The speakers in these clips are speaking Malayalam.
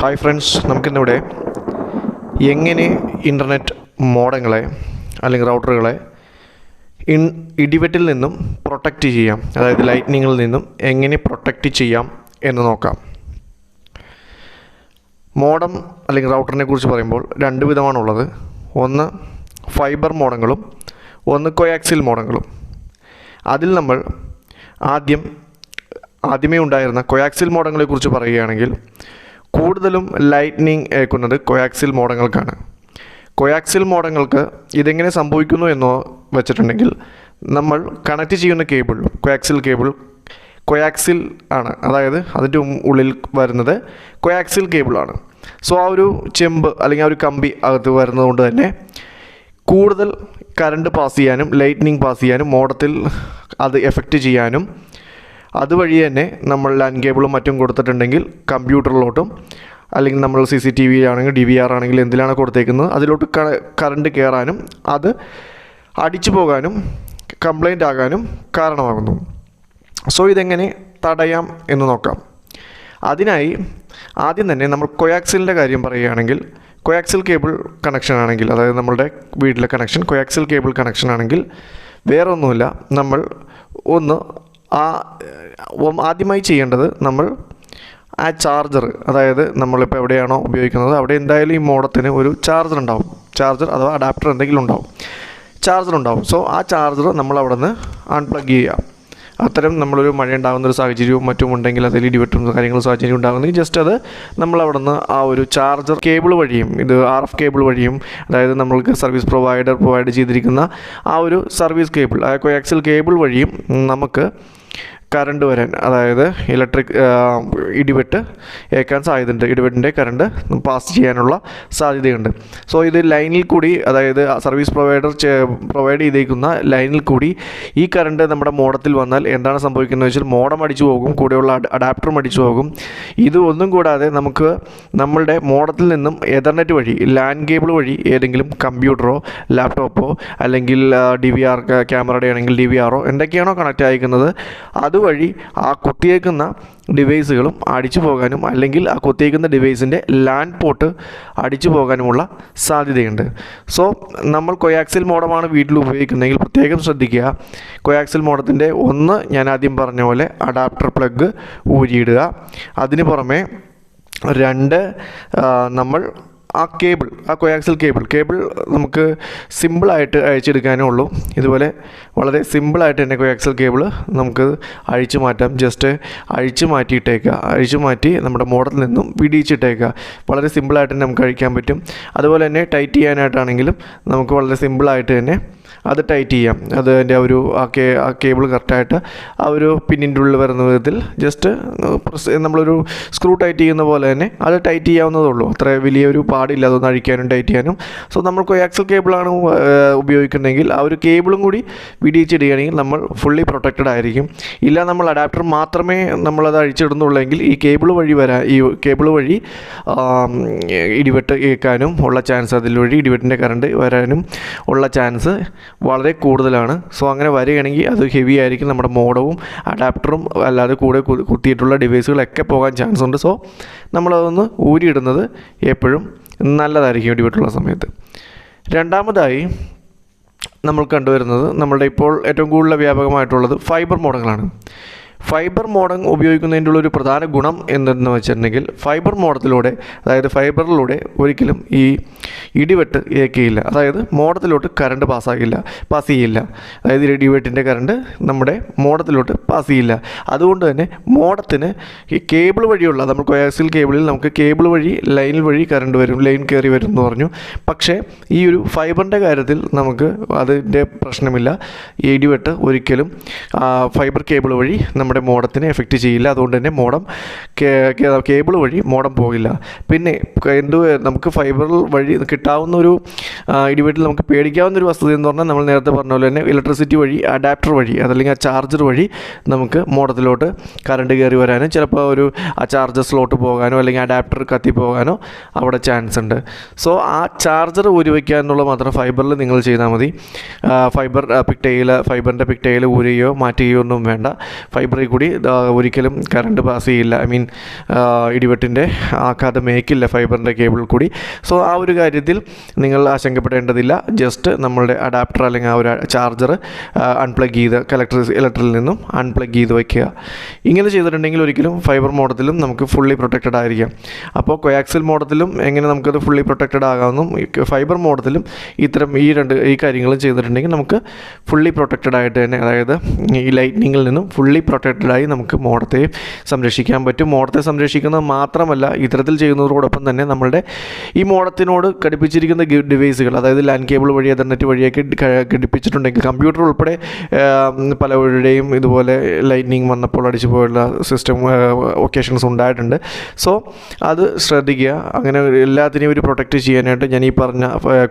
ഹായ് ഫ്രണ്ട്സ്, നമുക്കിന്നിവിടെ എങ്ങനെ ഇൻ്റർനെറ്റ് മോഡങ്ങളെ അല്ലെങ്കിൽ റൗട്ടറുകളെ ഇടിവെട്ടിൽ നിന്നും പ്രൊട്ടക്റ്റ് ചെയ്യാം, അതായത് ലൈറ്റ്നിങ്ങിൽ നിന്നും എങ്ങനെ പ്രൊട്ടക്റ്റ് ചെയ്യാം എന്ന് നോക്കാം. മോഡം അല്ലെങ്കിൽ റൗട്ടറിനെ കുറിച്ച് പറയുമ്പോൾ രണ്ട് വിധമാണുള്ളത്. ഒന്ന് ഫൈബർ മോഡങ്ങളും ഒന്ന് കോയാക്സിൽ മോഡങ്ങളും. അതിൽ നമ്മൾ ആദ്യമേ ഉണ്ടായിരുന്ന കോയാക്സിൽ മോഡങ്ങളെ കുറിച്ച് പറയുകയാണെങ്കിൽ കൂടുതലും ലൈറ്റ്നിങ് ഏൽക്കുന്നത് കോയാക്സിൽ മോഡങ്ങൾക്കാണ്. കോയാക്സിൽ മോഡങ്ങൾക്ക് ഇതെങ്ങനെ സംഭവിക്കുന്നു എന്ന് വെച്ചിട്ടുണ്ടെങ്കിൽ, നമ്മൾ കണക്ട് ചെയ്യുന്ന കേബിൾ കോയാക്സിൽ ആണ്, അതായത് അതിൻ്റെ ഉള്ളിൽ വരുന്നത് കോയാക്സിൽ കേബിളാണ്. സോ ആ ഒരു ചെമ്പ് അല്ലെങ്കിൽ ആ ഒരു കമ്പി അകത്ത് വരുന്നതുകൊണ്ട് തന്നെ കൂടുതൽ കറണ്ട് പാസ് ചെയ്യാനും ലൈറ്റ്നിങ് പാസ് ചെയ്യാനും മോഡത്തിൽ അത് എഫക്റ്റ് ചെയ്യാനും അതുവഴി തന്നെ നമ്മൾ ലാൻ കേബിളും മറ്റും കൊടുത്തിട്ടുണ്ടെങ്കിൽ കമ്പ്യൂട്ടറിലോട്ടും അല്ലെങ്കിൽ നമ്മൾ CCTV ആണെങ്കിൽ DVR ആണെങ്കിൽ എന്തിലാണ് കൊടുത്തേക്കുന്നത് അതിലോട്ട് കറണ്ട് കയറാനും അത് അടിച്ചു പോകാനും കംപ്ലൈൻ്റ് ആകാനും കാരണമാകുന്നു. സോ ഇതെങ്ങനെ തടയാം എന്ന് നോക്കാം. അതിനായി ആദ്യം തന്നെ നമ്മൾ കോയാക്സിലിൻ്റെ കാര്യം പറയുകയാണെങ്കിൽ, കോയാക്സിൽ കേബിൾ കണക്ഷൻ ആണെങ്കിൽ, അതായത് നമ്മളുടെ വീട്ടിലെ കണക്ഷൻ കോയാക്സിൽ കേബിൾ കണക്ഷൻ ആണെങ്കിൽ വേറൊന്നുമില്ല, നമ്മൾ ആദ്യമായി ചെയ്യേണ്ടത് നമ്മൾ ആ ചാർജർ, അതായത് നമ്മളിപ്പോൾ എവിടെയാണോ ഉപയോഗിക്കുന്നത് അവിടെ എന്തായാലും ഈ മോഡത്തിന് ഒരു ചാർജർ അഥവാ അഡാപ്റ്റർ എന്തെങ്കിലും ചാർജർ ഉണ്ടാവും. സോ ആ ചാർജർ നമ്മൾ അവിടെ നിന്ന് അൺപ്ലഗ് ചെയ്യുക. അത്തരം നമ്മളൊരു മഴ ഉണ്ടാകുന്നൊരു സാഹചര്യവും മറ്റും ഉണ്ടെങ്കിൽ, അതിൽ ഇടിവെട്ടും കാര്യങ്ങളും സാഹചര്യം ഉണ്ടാകുന്നെങ്കിൽ ജസ്റ്റ് അത് നമ്മളവിടെ നിന്ന് ആ ഒരു ചാർജർ കേബിൾ വഴിയും, ഇത് RF കേബിൾ വഴിയും, അതായത് നമ്മൾക്ക് സർവീസ് പ്രൊവൈഡ് ചെയ്തിരിക്കുന്ന ആ ഒരു സർവീസ് കേബിൾ, ആ കോയാക്സിൽ കേബിൾ വഴിയും നമുക്ക് കറണ്ട് വരാൻ, അതായത് ഇടിവെട്ട് ഏൽക്കാൻ സാധ്യതയുണ്ട്, ഇടിവെട്ടിൻ്റെ കറണ്ട് പാസ് ചെയ്യാനുള്ള സാധ്യതയുണ്ട്. സോ ഇത് ലൈനിൽ കൂടി, അതായത് സർവീസ് പ്രൊവൈഡ് ചെയ്തേക്കുന്ന ലൈനിൽ കൂടി ഈ കറണ്ട് നമ്മുടെ മോഡത്തിൽ വന്നാൽ എന്താണ് സംഭവിക്കുന്നത് വെച്ചാൽ മോഡം അടിച്ചു പോകും, കൂടെയുള്ള അഡാപ്റ്ററും അടിച്ചു പോകും. ഇത് ഒന്നും കൂടാതെ നമുക്ക് നമ്മളുടെ മോഡത്തിൽ നിന്നും എതർനെറ്റ് വഴി ലാൻ കേബിൾ വഴി ഏതെങ്കിലും കമ്പ്യൂട്ടറോ ലാപ്ടോപ്പോ അല്ലെങ്കിൽ DVR ക്യാമറയുടെ ആണെങ്കിൽ DVR എന്തൊക്കെയാണോ കണക്റ്റ് അയക്കുന്നത് അതുവഴി ആ കുത്തിയേക്കുന്ന ഡിവൈസുകളും അടിച്ചു പോകാനും അല്ലെങ്കിൽ ആ കുത്തിയേക്കുന്ന ഡിവൈസിൻ്റെ ലാൻ പോർട്ട് അടിച്ചു പോകാനുമുള്ള സാധ്യതയുണ്ട്. സോ നമ്മൾ കോയാക്സിൽ മോഡമാണ് വീട്ടിൽ ഉപയോഗിക്കുന്നതെങ്കിൽ പ്രത്യേകം ശ്രദ്ധിക്കുക. കോയാക്സിൽ മോഡത്തിൻ്റെ ഞാൻ ആദ്യം പറഞ്ഞ പോലെ അഡാപ്റ്റർ പ്ലഗ് ഊരിയിടുക. അതിന് പുറമെ നമ്മൾ ആ കോയാക്സിൽ കേബിൾ നമുക്ക് സിമ്പിളായിട്ട് അഴിച്ചെടുക്കാനേ ഉള്ളൂ. ഇതുപോലെ വളരെ സിമ്പിളായിട്ട് തന്നെ കോയാക്സിൽ കേബിൾ നമുക്ക് അഴിച്ചു മാറ്റാം. ജസ്റ്റ് അഴിച്ചു മാറ്റി നമ്മുടെ മോഡത്തിൽ നിന്നും വിടിയിച്ചിട്ടേക്കുക. വളരെ സിമ്പിളായിട്ട് തന്നെ നമുക്ക് അഴിക്കാൻ പറ്റും. അതുപോലെ തന്നെ ടൈറ്റ് ചെയ്യാനായിട്ടാണെങ്കിലും നമുക്ക് വളരെ സിമ്പിളായിട്ട് തന്നെ അത് ടൈറ്റ് ചെയ്യാം. അതിൻ്റെ ആ കേബിൾ കറക്റ്റായിട്ട് ആ ഒരു പിന്നിൻ്റെ ഉള്ളിൽ വരുന്ന വിധത്തിൽ ജസ്റ്റ് നമ്മളൊരു സ്ക്രൂ ടൈറ്റ് ചെയ്യുന്ന പോലെ തന്നെ അത് ടൈറ്റ് ചെയ്യാവുന്നതേ ഉള്ളൂ. അത്ര വലിയൊരു പാടില്ല അതൊന്ന് അഴിക്കാനും ടൈറ്റ് ചെയ്യാനും. സോ നമ്മൾ കോയാക്സിൽ കേബിളാണ് ഉപയോഗിക്കുന്നതെങ്കിൽ ആ ഒരു കേബിളും കൂടി വിടിയിച്ചിടുകയാണെങ്കിൽ നമ്മൾ ഫുള്ളി പ്രൊട്ടക്റ്റഡ് ആയിരിക്കും. ഇല്ല നമ്മൾ അഡാപ്റ്റർ മാത്രമേ നമ്മളത് അഴിച്ചിടുന്നുള്ളെങ്കിൽ ഈ കേബിൾ വഴി ഇടിവെട്ട് കേൾക്കാനും ഉള്ള ചാൻസ്, അതിലൂടെ ഇടിവെട്ടിൻ്റെ കറണ്ട് വരാനും ഉള്ള ചാൻസ് വളരെ കൂടുതലാണ്. സോ അങ്ങനെ വരികയാണെങ്കിൽ അത് ഹെവി ആയിരിക്കും. നമ്മുടെ മോഡവും അഡാപ്റ്ററും അല്ലാതെ കൂടെ കുത്തിയിട്ടുള്ള ഡിവൈസുകളൊക്കെ പോകാൻ ചാൻസ് ഉണ്ട്. സോ നമ്മളതൊന്ന് ഊരിയിടുന്നത് എപ്പോഴും നല്ലതായിരിക്കും ഇടിവെട്ടുള്ള സമയത്ത്. രണ്ടാമതായി നമ്മൾ കണ്ടുവരുന്നത് നമ്മളുടെ ഇപ്പോൾ ഏറ്റവും കൂടുതൽ വ്യാപകമായിട്ടുള്ളത് ഫൈബർ മോഡങ്ങളാണ്. ഫൈബർ മോഡം ഉപയോഗിക്കുന്നതിൻ്റെ ഉള്ളൊരു പ്രധാന ഗുണം എന്തെന്ന് വെച്ചിട്ടുണ്ടെങ്കിൽ, അതായത് ഫൈബറിലൂടെ ഒരിക്കലും ഈ ഇടിവെട്ട് ഏൽക്കുകയില്ല. അതായത് മോഡത്തിലോട്ട് കറണ്ട് പാസ് ചെയ്യില്ല. അതായത് ഇടിവെട്ടിൻ്റെ കറണ്ട് നമ്മുടെ മോഡത്തിലോട്ട് പാസ് ചെയ്യില്ല. അതുകൊണ്ട് തന്നെ മോഡത്തിന് ഈ കേബിൾ വഴിയുള്ള, നമ്മൾ കോയാക്സിൽ കേബിളിൽ നമുക്ക് കേബിൾ വഴി ലൈൻ കറണ്ട് വരും, ലൈൻ കയറി വരും എന്ന് പറഞ്ഞു. പക്ഷേ ഈ ഒരു ഫൈബറിൻ്റെ കാര്യത്തിൽ നമുക്ക് അതിൻ്റെ പ്രശ്നമില്ല. ഈ ഇടിവെട്ട് ഒരിക്കലും ഫൈബർ കേബിൾ വഴി നമ്മുടെ മോഡത്തിനെ എഫക്റ്റ് ചെയ്യില്ല. അതുകൊണ്ട് തന്നെ കേബിൾ വഴി മോഡം പോകില്ല. പിന്നെ നമുക്ക് ഫൈബർ വഴി കിട്ടാവുന്ന ഒരു ഇടിവെട്ടിൽ നമുക്ക് പേടിക്കാവുന്ന ഒരു വസ്തുത എന്ന് പറഞ്ഞാൽ, നമ്മൾ നേരത്തെ പറഞ്ഞ പോലെ തന്നെ ഇലക്ട്രിസിറ്റി വഴി അഡാപ്റ്റർ വഴി അതല്ലെങ്കിൽ ആ ചാർജർ വഴി നമുക്ക് മോഡത്തിലോട്ട് കറണ്ട് കയറി വരാനും ചിലപ്പോൾ ആ ചാർജർ സ്ലോട്ട് പോകാനോ അല്ലെങ്കിൽ അഡാപ്റ്റർ കത്തിപ്പോകാനോ അവിടെ ചാൻസ് ഉണ്ട്. സോ ആ ചാർജർ ഊരി വയ്ക്കുക എന്നുള്ളത് മാത്രം ഫൈബറിൽ നിങ്ങൾ ചെയ്താൽ മതി. ഫൈബറിൻ്റെ പിക്ടയിൽ ഊരുകയോ മാറ്റുകയോ ഒന്നും വേണ്ട. ഫൈബർ വയറിൽ കൂടി ഒരിക്കലും കറണ്ട് പാസ് ചെയ്യില്ല. ഐ മീൻ ഇടിവെട്ടിൻ്റെ ആഘാതം ഏൽക്കില്ല ഫൈബറിൻ്റെ കേബിൾ കൂടി. സോ ആ ഒരു കാര്യത്തിൽ നിങ്ങൾ ആശങ്കപ്പെടേണ്ടതില്ല. ജസ്റ്റ് നമ്മളുടെ അഡാപ്റ്റർ അല്ലെങ്കിൽ ആ ഒരു ചാർജർ അൺപ്ലഗ് ചെയ്ത് ഇലക്ട്രിൽ നിന്നും അൺപ്ലഗ് ചെയ്ത് വയ്ക്കുക. ഇങ്ങനെ ചെയ്തിട്ടുണ്ടെങ്കിൽ ഒരിക്കലും ഫൈബർ മോഡത്തിലും നമുക്ക് ഫുള്ളി പ്രൊട്ടക്റ്റഡ് ആയിരിക്കാം. അപ്പോൾ കോയാക്സിൽ മോഡത്തിലും എങ്ങനെ നമുക്കത് ഫുള്ളി പ്രൊട്ടക്റ്റഡ് ആകാമെന്നും ഫൈബർ മോഡത്തിലും ഈ കാര്യങ്ങളും ചെയ്തിട്ടുണ്ടെങ്കിൽ നമുക്ക് ഫുള്ളി പ്രൊട്ടക്റ്റഡ് ആയിട്ട് തന്നെ, അതായത് ഈ ലൈറ്റ്നിങ്ങിൽ നിന്നും ഫുള്ളി പ്രൊട്ടക്റ്റഡായി നമുക്ക് മോഡത്തെ സംരക്ഷിക്കാൻ പറ്റും. മോഡത്തെ സംരക്ഷിക്കുന്നത് മാത്രമല്ല, ഇത്തരത്തിൽ ചെയ്യുന്നതോടൊപ്പം തന്നെ നമ്മളുടെ ഈ മോഡത്തിനോട് ഘടിപ്പിച്ചിരിക്കുന്ന ഡിവൈസുകൾ, അതായത് ലാൻഡ് കേബിൾ വഴി എതർനെറ്റ് വഴിയൊക്കെ ഘടിപ്പിച്ചിട്ടുണ്ടെങ്കിൽ കമ്പ്യൂട്ടർ ഉൾപ്പെടെ പലവരുടെയും ഇതുപോലെ ലൈറ്റ്നിങ് വന്നപ്പോൾ അടിച്ചു പോയുള്ള സിസ്റ്റം ഒക്കേഷൻസ് ഉണ്ടായിട്ടുണ്ട്. സോ അത് ശ്രദ്ധിക്കുക. അങ്ങനെ എല്ലാത്തിനെയും ഒരു പ്രൊട്ടക്റ്റ് ചെയ്യാനായിട്ട് ഞാൻ ഈ പറഞ്ഞ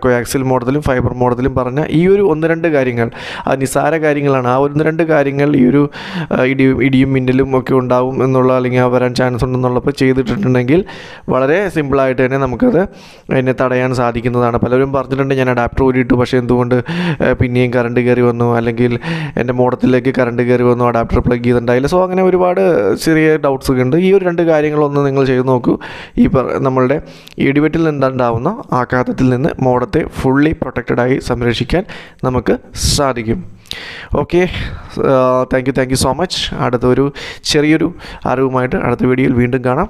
കോയാക്സിൽ മോഡത്തിലും ഫൈബർ മോഡത്തിലും പറഞ്ഞ ഈ ഒരു 1-2 കാര്യങ്ങൾ, അത് നിസ്സാര കാര്യങ്ങളാണ്. ആ 1-2 കാര്യങ്ങൾ ഈ ഒരു ഇടിയും മിന്നലും ഒക്കെ ഉണ്ടാവും എന്നുള്ള, അല്ലെങ്കിൽ വരാൻ ചാൻസ് ഉണ്ടെന്നുള്ളപ്പോൾ ചെയ്തിട്ടുണ്ടെങ്കിൽ വളരെ സിമ്പിളായിട്ട് തന്നെ നമുക്കത് അതിനെ തടയാൻ സാധിക്കുന്നതാണ്. പലരും പറഞ്ഞിട്ടുണ്ട് ഞാൻ അഡാപ്റ്റർ ഊരിയിട്ടു, പക്ഷേ എന്തുകൊണ്ട് പിന്നെയും കറണ്ട് കയറി വന്നു, അല്ലെങ്കിൽ എൻ്റെ മോഡത്തിലേക്ക് കറണ്ട് കയറി വന്നു, അഡാപ്റ്റർ പ്ലഗ് ചെയ്തിട്ടുണ്ടായില്ല. സോ അങ്ങനെ ഒരുപാട് ചെറിയ ഡൗട്ട്സ് ഒക്കെ ഉണ്ട്. ഈ ഒരു 2 കാര്യങ്ങളൊന്ന് നിങ്ങൾ ചെയ്ത് നോക്കൂ. നമ്മളുടെ ഇടിവെട്ടിൽ നിന്നുണ്ടാവുന്ന ആഘാതത്തിൽ നിന്ന് മോഡത്തെ ഫുള്ളി പ്രൊട്ടക്റ്റഡായി സംരക്ഷിക്കാൻ നമുക്ക് സാധിക്കും. Okay, thank you so much. അടുത്തൊരു ചെറിയൊരു അറിവുമായിട്ട് അടുത്ത വീഡിയോയിൽ വീണ്ടും കാണാം.